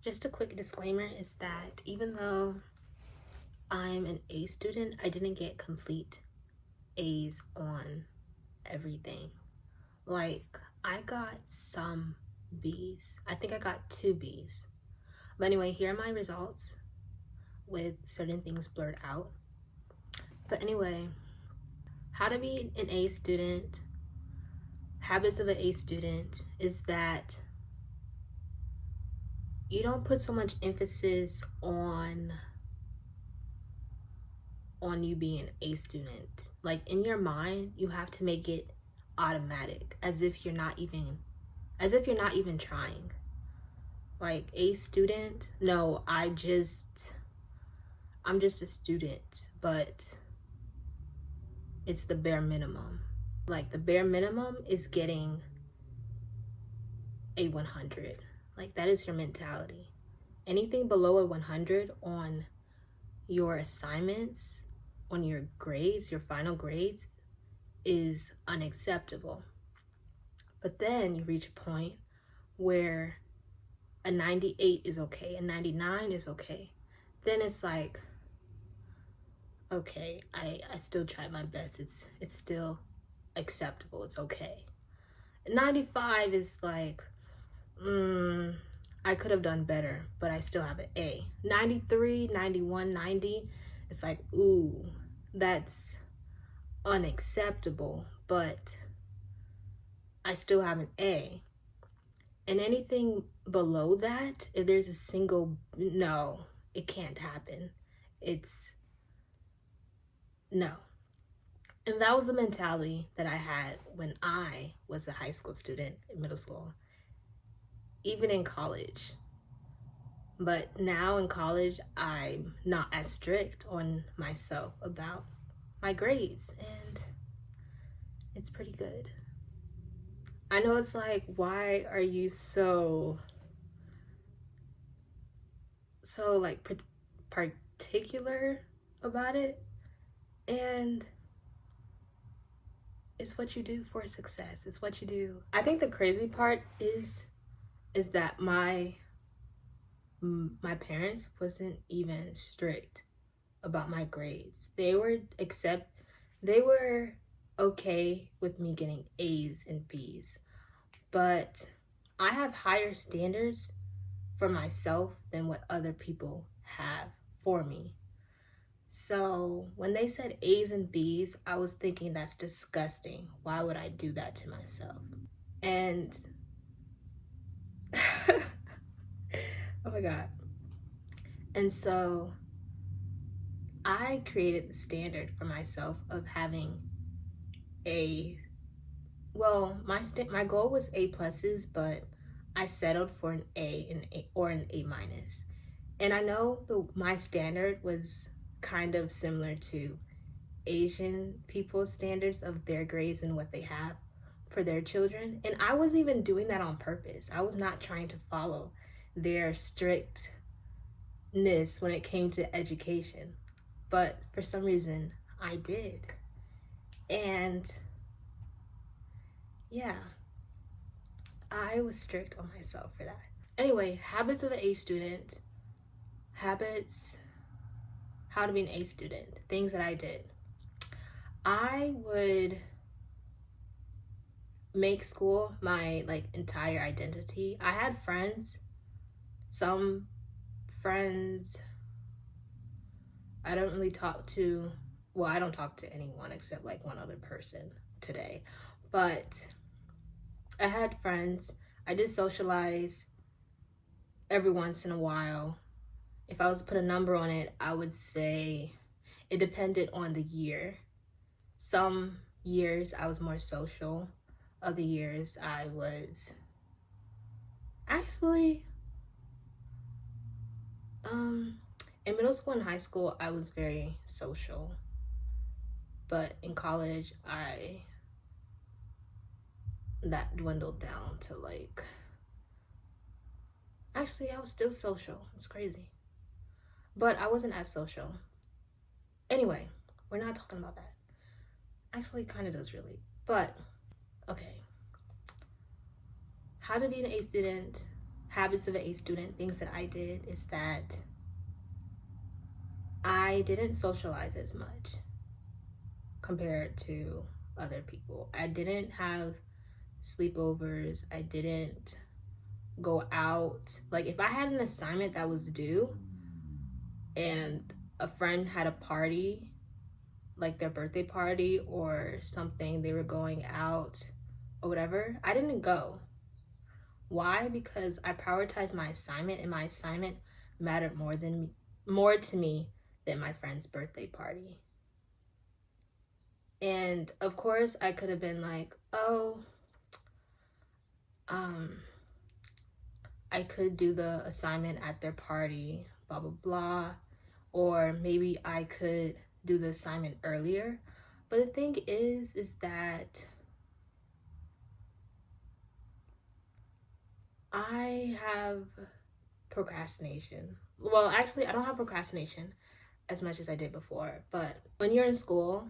Just a quick disclaimer is that even though I'm an A student, I didn't get complete A's on everything. Like, I got some B's. I think I got 2 B's. But anyway, here are my results with certain things blurred out. But anyway, how to be an A student, habits of an A student is that you don't put so much emphasis on you being an A student. Like, in your mind, you have to make it automatic, as if you're not even trying. Like, A student, no, I'm just a student, but it's the bare minimum. Like, the bare minimum is getting a 100. Like, that is your mentality. Anything below a 100 on your assignments, on your grades, your final grades, is unacceptable. But then you reach a point where a 98 is okay, a 99 is okay. Then it's like, okay, I still tried my best. It's still acceptable. It's okay. 95 is like, I could have done better, but I still have an A. 93, 91, 90, it's like, ooh, that's unacceptable, but I still have an A. And anything below that, if there's a single, no, it can't happen. It's no. And that was the mentality that I had when I was a high school student in middle school, even in college. But now in college, I'm not as strict on myself about my grades, and it's pretty good. I know it's like, why are you so like particular about it? And it's what you do for success. It's what you do. I think the crazy part is that my parents wasn't even strict about my grades. They were okay with me getting A's and B's. But I have higher standards for myself than what other people have for me. So when they said A's and B's, I was thinking, that's disgusting. Why would I do that to myself? And oh my God. And so I created the standard for myself of having my goal was A pluses, but I settled for an A or an A minus. And I know my standard was kind of similar to Asian people's standards of their grades and what they have for their children. And I wasn't even doing that on purpose. I was not trying to follow their strictness when it came to education. But for some reason, I did. And yeah, I was strict on myself for that. Anyway, habits of an A student. Habits, how to be an A student. Things that I did. I would make school my entire identity. I had friends. Some friends I don't really talk to. Well, I don't talk to anyone except one other person today. But I had friends. I did socialize every once in a while. If I was to put a number on it, I would say it depended on the year. Some years I was more social. Other years I was actually, in middle school and high school, I was very social. But in college, that dwindled down to actually, I was still social. It's crazy. But I wasn't as social. Anyway, we're not talking about that. Actually, kind of does relate. But, okay. How to be an A student. habits of an A student, things that I did is that I didn't socialize as much compared to other people. I didn't have sleepovers. I didn't go out. Like, if I had an assignment that was due and a friend had a party, like their birthday party or something, they were going out or whatever, I didn't go. Why? Because I prioritized my assignment, and my assignment mattered more to me than my friend's birthday party. And of course I could have been like, oh, I could do the assignment at their party, blah blah blah, or maybe I could do the assignment earlier. But the thing is that I have procrastination. Well, actually, I don't have procrastination as much as I did before, but when you're in school,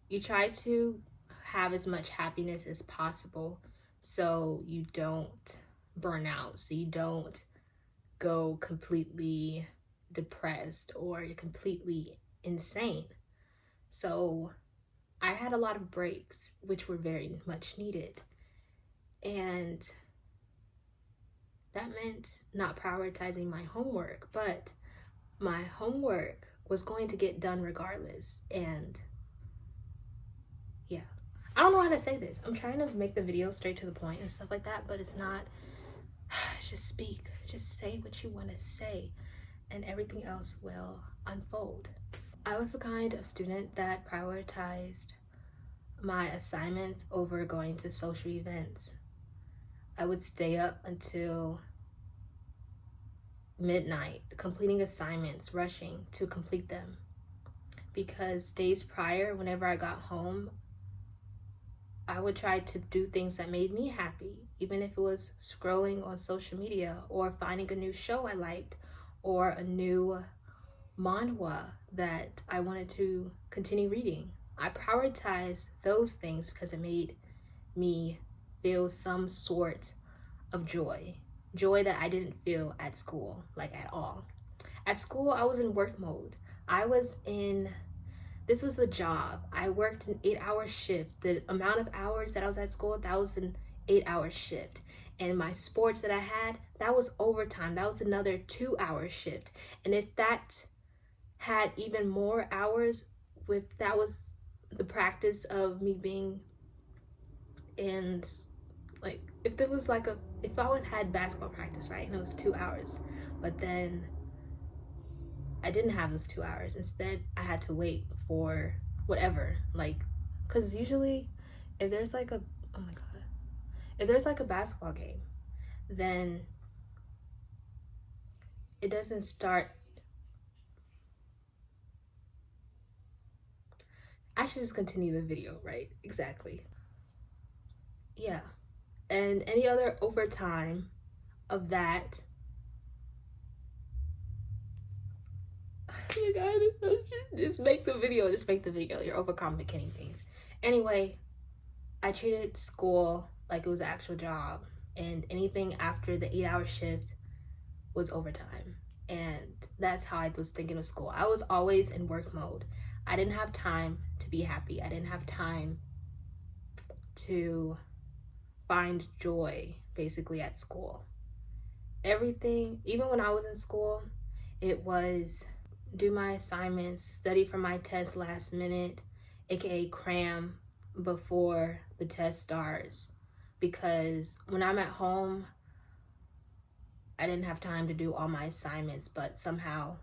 you try to have as much happiness as possible so you don't burn out, so you don't go completely depressed or you're completely insane. So I had a lot of breaks, which were very much needed. And that meant not prioritizing my homework, but my homework was going to get done regardless. And yeah, I don't know how to say this. I'm trying to make the video straight to the point and stuff like that, but it's not. Just speak, just say what you want to say, and everything else will unfold. I was the kind of student that prioritized my assignments over going to social events. I would stay up until midnight completing assignments, rushing to complete them, because days prior, whenever I got home, I would try to do things that made me happy, even if it was scrolling on social media or finding a new show I liked or a new manhwa that I wanted to continue reading. I prioritized those things because it made me feel some sort of joy that I didn't feel at school, like at all. At school, I was in work mode. This was a job. I worked an 8-hour shift. The amount of hours that I was at school, that was an 8-hour shift. And my sports that I had, that was overtime. That was another 2-hour shift. And if that had even more hours, that was the practice of me being in, like, if I would had basketball practice, right, and it was 2 hours, but then I didn't have those 2 hours. Instead, I had to wait for whatever, like, because usually if there's like a basketball game, then it doesn't start. I should just continue the video, right? Exactly. Yeah. And any other overtime of that. Oh my god, just make the video. You're overcomplicating things. Anyway, I treated school like it was an actual job, and anything after the 8-hour shift was overtime. And that's how I was thinking of school. I was always in work mode. I didn't have time to be happy. I didn't have time to find joy, basically, at school. Everything, even when I was in school, it was do my assignments, study for my test last minute, aka cram before the test starts. Because when I'm at home, I didn't have time to do all my assignments, but somehow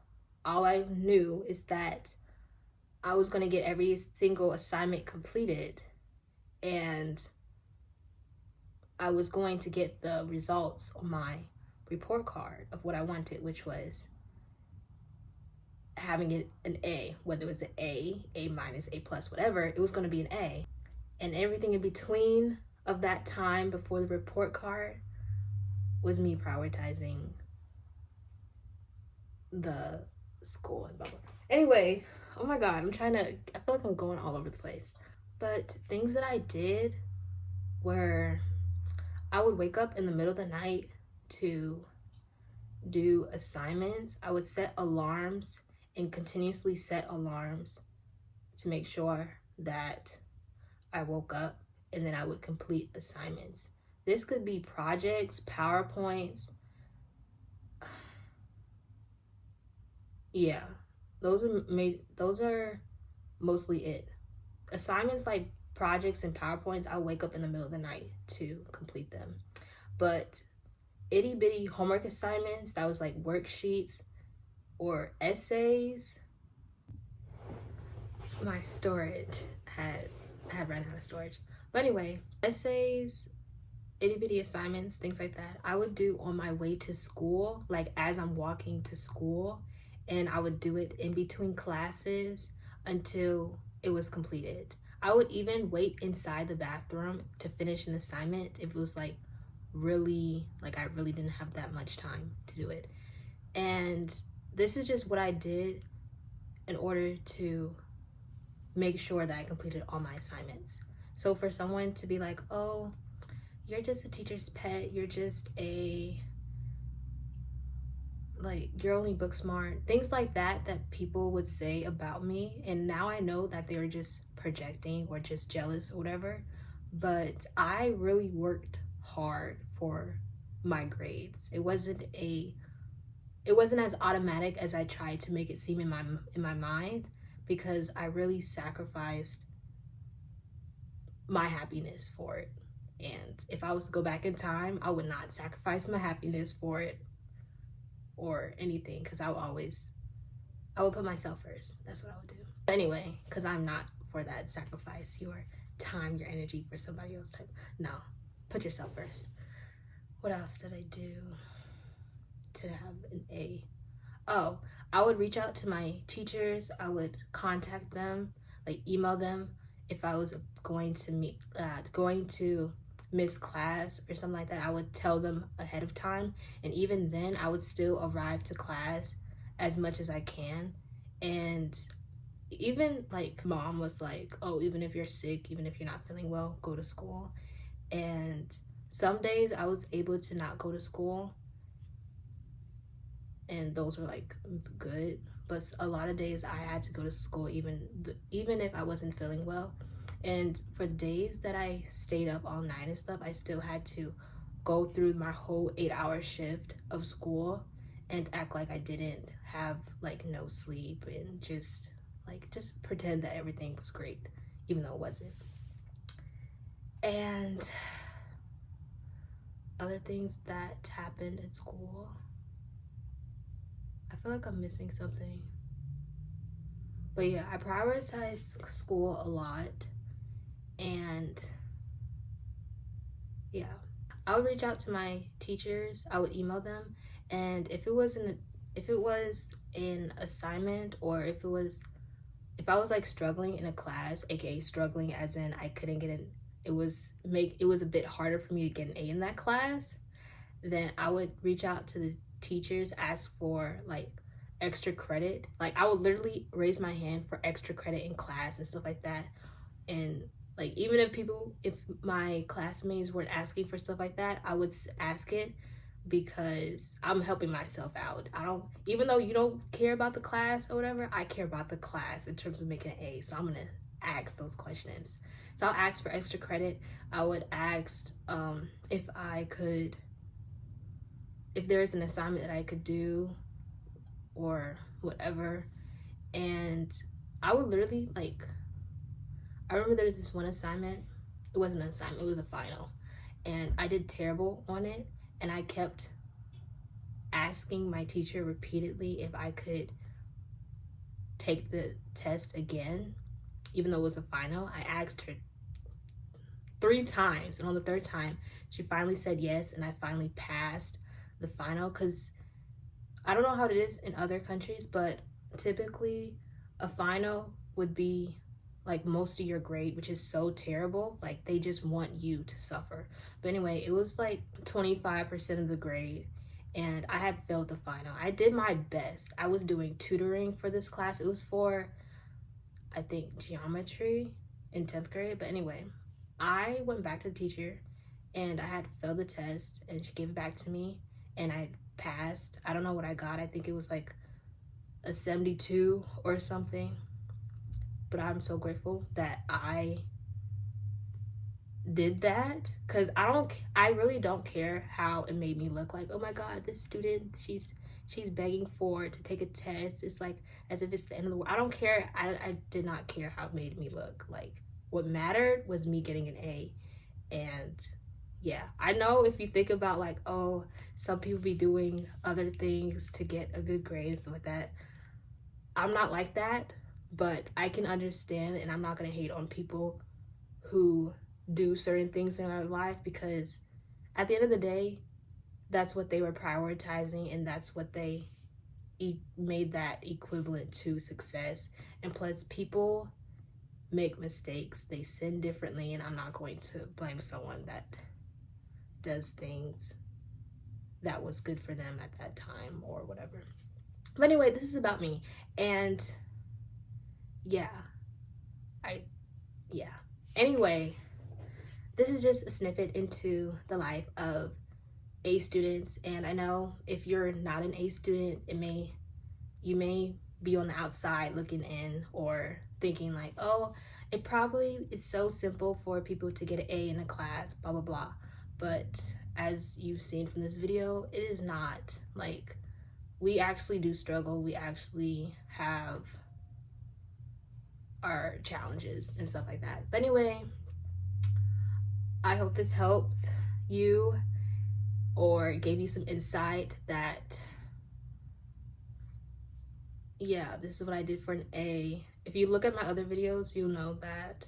all I knew is that I was going to get every single assignment completed, and I was going to get the results on my report card of what I wanted, which was having an A, whether it was an A minus, A plus, whatever, it was going to be an A. And everything in between of that time before the report card was me prioritizing the school and blah, blah. Anyway, oh my god, I feel like I'm going all over the place. But things that I did were, I would wake up in the middle of the night to do assignments, I would set alarms and continuously set alarms to make sure that I woke up, and then I would complete assignments. This could be projects, PowerPoints. Yeah, those are mostly it. Assignments like projects and PowerPoints, I'll wake up in the middle of the night to complete them. But itty bitty homework assignments that was like worksheets or essays, my storage had run out of storage. But anyway, essays, itty bitty assignments, things like that, I would do on my way to school, like as I'm walking to school, and I would do it in between classes until it was completed. I would even wait inside the bathroom to finish an assignment if it was like really, like I really didn't have that much time to do it. And this is just what I did in order to make sure that I completed all my assignments. So for someone to be like, oh, you're just a teacher's pet, you're just you're only book smart, things like that people would say about me, and now I know that they were just projecting or just jealous or whatever. But I really worked hard for my grades. It wasn't as automatic as I tried to make it seem in my mind, because I really sacrificed my happiness for it. And if I was to go back in time, I would not sacrifice my happiness for it or anything, because I would put myself first. That's what I would do. But anyway, because I'm not for that sacrifice your time, your energy for somebody else type. No, put yourself first. What else did I do to have an A? Oh, I would reach out to my teachers. I would contact them, like email them if I was going to miss class or something like that. I would tell them ahead of time, and even then I would still arrive to class as much as I can. And even like mom was like, oh, even if you're sick, even if you're not feeling well, go to school. And some days I was able to not go to school, and those were like good, but a lot of days I had to go to school even if I wasn't feeling well. And for days that I stayed up all night and stuff, I still had to go through my whole 8-hour shift of school and act like I didn't have like no sleep, and just pretend that everything was great even though it wasn't. And other things that happened at school, I feel like I'm missing something. But yeah, I prioritized school a lot. And yeah, I would reach out to my teachers. I would email them, and if it was an assignment, or if I was like struggling in a class, aka struggling as in I couldn't get in, it was a bit harder for me to get an A in that class, then I would reach out to the teachers, ask for like extra credit. Like I would literally raise my hand for extra credit in class and stuff like that. And like even if my classmates weren't asking for stuff like that, I would ask it, because I'm helping myself out. Even though you don't care about the class or whatever, I care about the class in terms of making an A. So I'm gonna ask those questions. So I'll ask for extra credit. I would ask if there's an assignment that I could do or whatever. And I would literally I remember there was this one assignment. It wasn't an assignment, it was a final. And I did terrible on it. And I kept asking my teacher repeatedly if I could take the test again, even though it was a final. I asked her 3 times. And on the 3rd time, she finally said yes. And I finally passed the final. Because I don't know how it is in other countries, but typically a final would be like most of your grade, which is so terrible. Like they just want you to suffer. But anyway, it was like 25% of the grade, and I had failed the final. I did my best. I was doing tutoring for this class. It was for, I think, geometry in 10th grade. But anyway, I went back to the teacher, and I had failed the test, and she gave it back to me, and I passed. test. I don't know what I got. I think it was like a 72 or something. But I'm so grateful that I did that, because I really don't care how it made me look. Like, oh my god, this student, she's begging for to take a test. It's like as if it's the end of the world. I don't care. I did not care how it made me look. Like, what mattered was me getting an A. And yeah, I know if you think about like, oh, some people be doing other things to get a good grade and stuff like that, I'm not like that. But I can understand, and I'm not gonna hate on people who do certain things in our life, because at the end of the day, that's what they were prioritizing, and that's what they made that equivalent to success. And plus, people make mistakes, they sin differently, and I'm not going to blame someone that does things that was good for them at that time or whatever. But anyway, this is about me. And yeah, anyway, this is just a snippet into the life of A students. And I know if you're not an A student, you may be on the outside looking in, or thinking like, oh, it's so simple for people to get an A in a class, blah blah blah. But as you've seen from this video, it is not. Like, we actually do struggle. We actually have our challenges and stuff like that. But anyway, I hope this helps you or gave you some insight that, yeah, this is what I did for an A. If you look at my other videos, you'll know that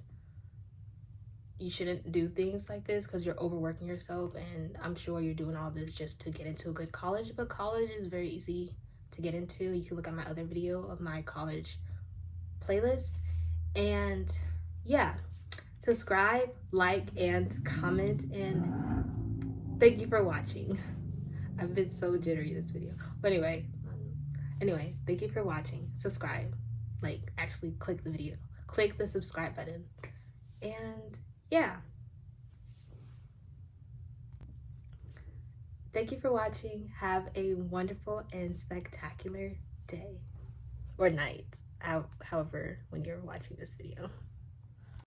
you shouldn't do things like this because you're overworking yourself. And I'm sure you're doing all this just to get into a good college, but college is very easy to get into. You can look at my other video of my college playlist. And yeah, subscribe, like, and comment, and thank you for watching. I've been so jittery this video. But anyway, thank you for watching. Subscribe, like, actually click the video, click the subscribe button, and yeah. Thank you for watching. Have a wonderful and spectacular day or night, however, when you're watching this video.